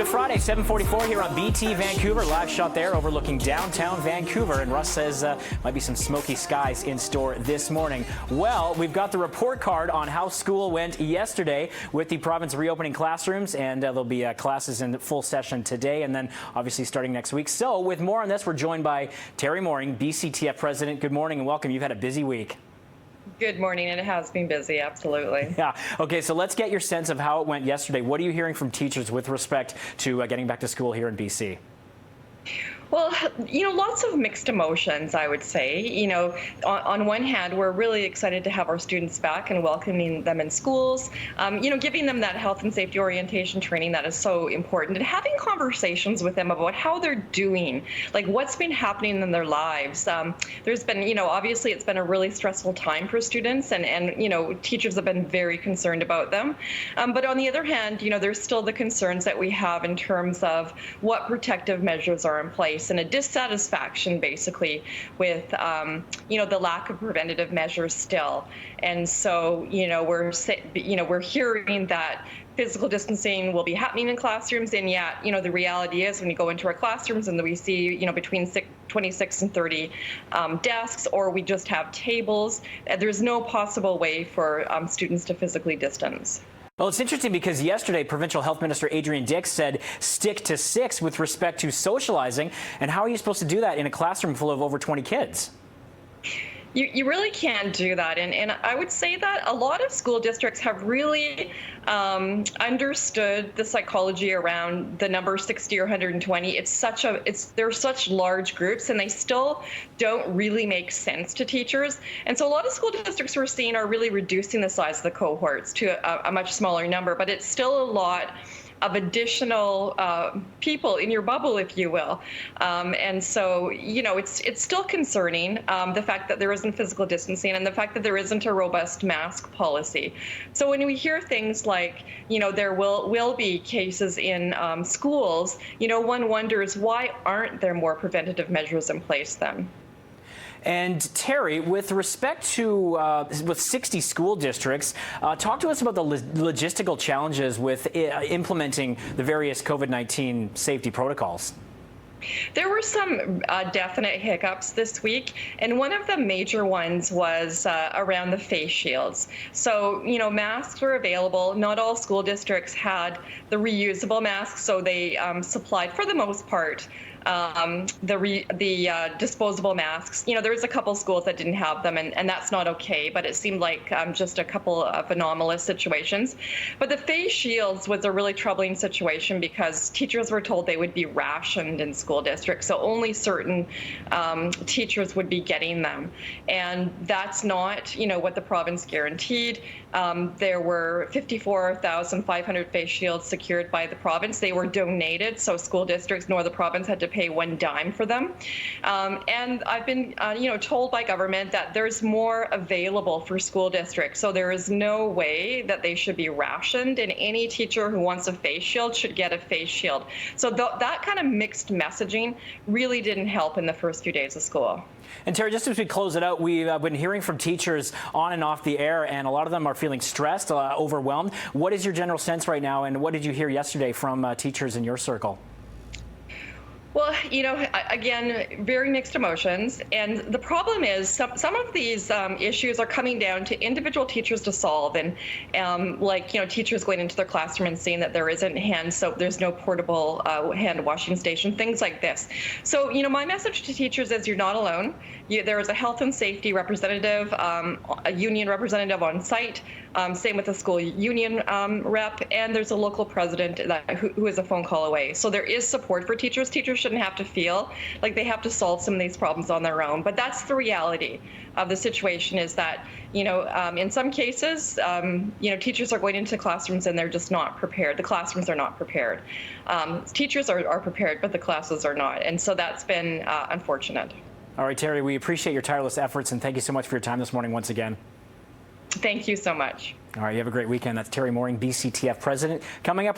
to Friday, 7:44 here on BT Vancouver. Live shot there overlooking downtown Vancouver. And Russ says might be some smoky skies in store this morning. Well, we've got the report card on how school went yesterday with the province reopening classrooms. And there'll be classes in full session today and then obviously starting next week. So with more on this, we're joined by Teri Mooring, BCTF president. Good morning and welcome. You've had a busy week. Good morning, and it has been busy, absolutely. Yeah. Okay, so let's get your sense of how it went yesterday. What are you hearing from teachers with respect to getting back to school here in BC? Well, lots of mixed emotions, I would say. On one hand, we're really excited to have our students back and welcoming them in schools, giving them that health and safety orientation training that is so important, and having conversations with them about how they're doing, like what's been happening in their lives. There's been, obviously it's been a really stressful time for students, and teachers have been very concerned about them. But on the other hand, there's still the concerns that we have in terms of what protective measures are in place, and a dissatisfaction basically with the lack of preventative measures still. And so we're hearing that physical distancing will be happening in classrooms, and yet the reality is when you go into our classrooms and we see between 26 and 30 desks, or we just have tables, there's no possible way for students to physically distance. Well, it's interesting because yesterday, Provincial Health Minister Adrian Dix said stick to 6 with respect to socializing. And how are you supposed to do that in a classroom full of over 20 kids? You really can't do that. And I would say that a lot of school districts have really understood the psychology around the number 60 or 120. They're such large groups, and they still don't really make sense to teachers. And so a lot of school districts we're seeing are really reducing the size of the cohorts to a much smaller number, but it's still a lot of additional people in your bubble, if you will. And so, it's still concerning, the fact that there isn't physical distancing and the fact that there isn't a robust mask policy. So when we hear things like, there will be cases in schools, one wonders, why aren't there more preventative measures in place then? And Teri, with respect to with 60 school districts, talk to us about the logistical challenges with implementing the various COVID-19 safety protocols. There were some definite hiccups this week, and one of the major ones was around the face shields. So, masks were available. Not all school districts had the reusable masks, so they supplied, for the most part, the disposable masks. There was a couple schools that didn't have them, and that's not okay, but it seemed like just a couple of anomalous situations. But the face shields was a really troubling situation because teachers were told they would be rationed in school districts, so only certain teachers would be getting them. And that's not, what the province guaranteed. There were 54,500 face shields secured by the province. They were donated, so school districts nor the province had to pay one dime for them. And I've been, told by government that there's more available for school districts. So there is no way that they should be rationed, and any teacher who wants a face shield should get a face shield. So that kind of mixed messaging really didn't help in the first few days of school. And Teri, just as we close it out, we've been hearing from teachers on and off the air, and a lot of them are feeling stressed, overwhelmed. What is your general sense right now, and what did you hear yesterday from teachers in your circle? Well, again, very mixed emotions. And the problem is some of these issues are coming down to individual teachers to solve. And teachers going into their classroom and seeing that there isn't hand soap, there's no portable hand washing station, things like this. So, my message to teachers is you're not alone. There is a health and safety representative, a union representative on site, same with the school union rep, and there's a local president who is a phone call away. So there is support for teachers. Teachers shouldn't have to feel like they have to solve some of these problems on their own. But that's the reality of the situation, is that, in some cases, teachers are going into classrooms and they're just not prepared. The classrooms are not prepared. Teachers are prepared, but the classes are not. And so that's been unfortunate. All right, Teri, we appreciate your tireless efforts, and thank you so much for your time this morning once again. Thank you so much. All right, you have a great weekend. That's Teri Mooring, BCTF president. Coming up.